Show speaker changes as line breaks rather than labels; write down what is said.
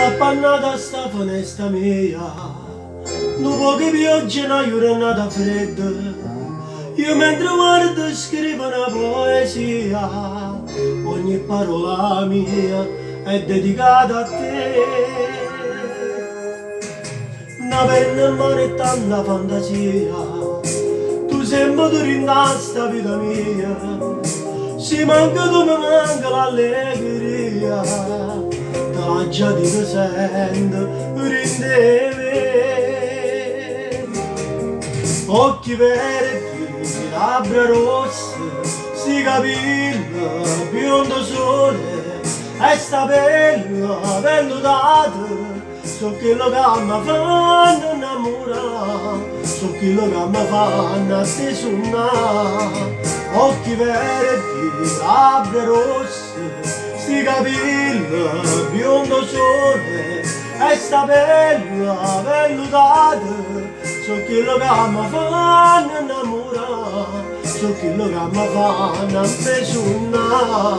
appannata sta finestra mia, dopo che pioggia una giornata fredda, io mentre guardo scrivo una poesia, ogni parola mia è dedicata a te. Una penna in mano e tanta fantasia, tu sempre tu rinda vita mia, si manca tu mi manca l'allegria, te la già ti sento rindeve. Occhi verdi, labbra rosse, sti capelli, biondo sole, e sta pelle vellutata, so quello che mi fanno innamorare, so quello che mi fanno attesonare. Occhi verdi, labbra rosse, sti capelli, biondo sole, e sta pelle vellutata, so quello che mi fanno innamorare, so quello che mi fanno appesonare.